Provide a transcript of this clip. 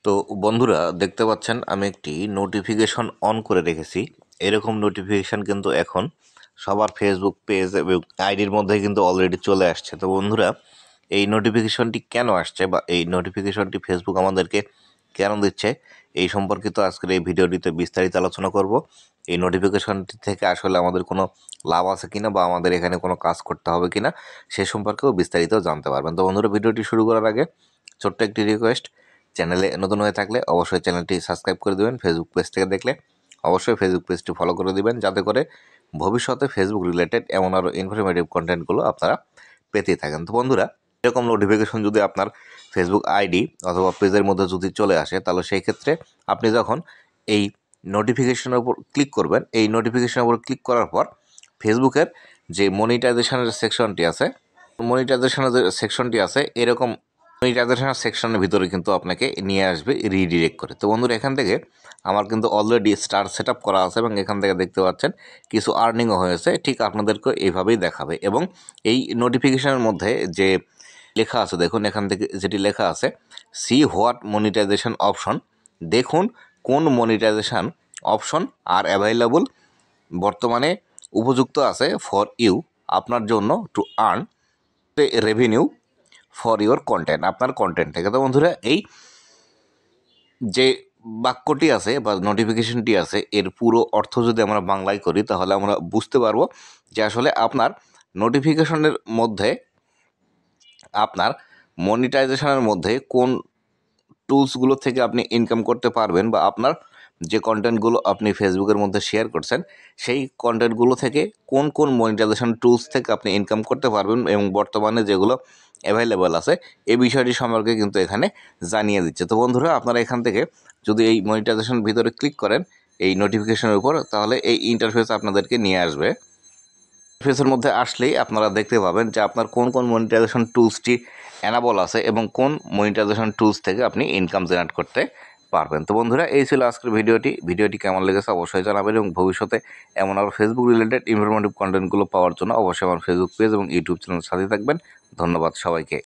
তো বন্ধুরা দেখতে পাচ্ছেন আমি একটি নোটিফিকেশন অন করে রেখেছি। এরকম নোটিফিকেশন কিন্তু এখন সবার ফেসবুক পেজ এবং আইডির মধ্যে কিন্তু অলরেডি চলে আসছে। তো বন্ধুরা এই নোটিফিকেশনটি কেন আসছে বা এই নোটিফিকেশনটি ফেসবুক আমাদেরকে কেন দিচ্ছে এই সম্পর্কিত আজকের এই ভিডিওটিতে বিস্তারিত আলোচনা করব। এই নোটিফিকেশনটি থেকে আসলে আমাদের কোনো লাভ আছে কিনা বা আমাদের এখানে কোনো কাজ করতে হবে কিনা সে সম্পর্কেও বিস্তারিত জানতে পারবেন। তো বন্ধুরা ভিডিওটি শুরু করার আগে ছোট্ট একটি রিকোয়েস্ট, চ্যানেলে নতুন হয়ে থাকলে অবশ্যই চ্যানেলটি সাবস্ক্রাইব করে দেবেন। ফেসবুক পেজ থেকে দেখলে অবশ্যই ফেসবুক পেজটি ফলো করে দিবেন, যাতে করে ভবিষ্যতে ফেসবুক রিলেটেড এমন আরও ইনফরমেটিভ কন্টেন্টগুলো আপনারা পেতেই থাকেন। তো বন্ধুরা এরকম নোটিফিকেশন যদি আপনার ফেসবুক আইডি অথবা পেজের মধ্যে যদি চলে আসে, তাহলে সেই ক্ষেত্রে আপনি যখন এই নোটিফিকেশনের উপর ক্লিক করবেন, এই নোটিফিকেশনের উপর ক্লিক করার পর ফেসবুকের যে মনিটাইজেশনের সেকশনটি আছে এরকম মনিটাইজেশন সেকশনের ভিতরে কিন্তু আপনাকে নিয়ে আসবে রিডিরেক্ট করে। তো বন্ধুরা এখান থেকে আমার কিন্তু অলরেডি স্টার সেট আপ করা আছে এবং এখান থেকে দেখতে পাচ্ছেন কিছু আর্নিংও হয়েছে। ঠিক আপনাদেরকে এইভাবেই দেখাবে এবং এই নোটিফিকেশনের মধ্যে যে লেখা আছে দেখুন, এখান থেকে যেটি লেখা আছে সি হোয়াট মনিটাইজেশন অপশন, দেখুন কোন মনিটাইজেশন অপশন আর অ্যাভেলেবল বর্তমানে উপযুক্ত আছে ফর ইউ, আপনার জন্য, to earn revenue for your content, আপনার কন্টেন্ট থেকে। তো বন্ধুরা এই যে বাক্যটি আছে বা নোটিফিকেশনটি আছে এর পুরো অর্থ যদি আমরা বাংলায় করি তাহলে আমরা বুঝতে পারবো যে আসলে আপনার নোটিফিকেশনের মধ্যে আপনার মনিটাইজেশনের মধ্যে কোন টুলসগুলো থেকে আপনি ইনকাম করতে পারবেন বা আপনার যে কন্টেন্টগুলো আপনি ফেসবুকের মধ্যে শেয়ার করছেন সেই কন্টেন্টগুলো থেকে কোন কোন মনিটাইজেশন টুলস থেকে আপনি ইনকাম করতে পারবেন এবং বর্তমানে যেগুলো অ্যাভেলেবেল আছে এই বিষয়টি সম্পর্কে কিন্তু এখানে জানিয়ে দিচ্ছে। তো বন্ধুরা আপনারা এখান থেকে যদি এই মনিটাইজেশন ভিতরে ক্লিক করেন এই নোটিফিকেশনের উপর, তাহলে এই ইন্টারফেস আপনাদেরকে নিয়ে আসবে। ইন্টারফেসের মধ্যে আসলেই আপনারা দেখতে পাবেন যে আপনার কোন কোন মনিটাইজেশন টুলসটি অ্যানাবল আছে এবং কোন মনিটাইজেশন টুলস থেকে আপনি ইনকাম জেনারেট করতে পারবেন। তো বন্ধুরা এই ছিল আজকের ভিডিওটি কেমন লেগেছে অবশ্যই জানাবেন এবং ভবিষ্যতে এমন আরও ফেসবুক রিলেটেড ইনফরমেটিভ কন্টেন্টগুলো পাওয়ার জন্য অবশ্যই আমার ফেসবুক পেজ এবং ইউটিউব চ্যানেল সাথে থাকবেন। ধন্যবাদ সবাইকে।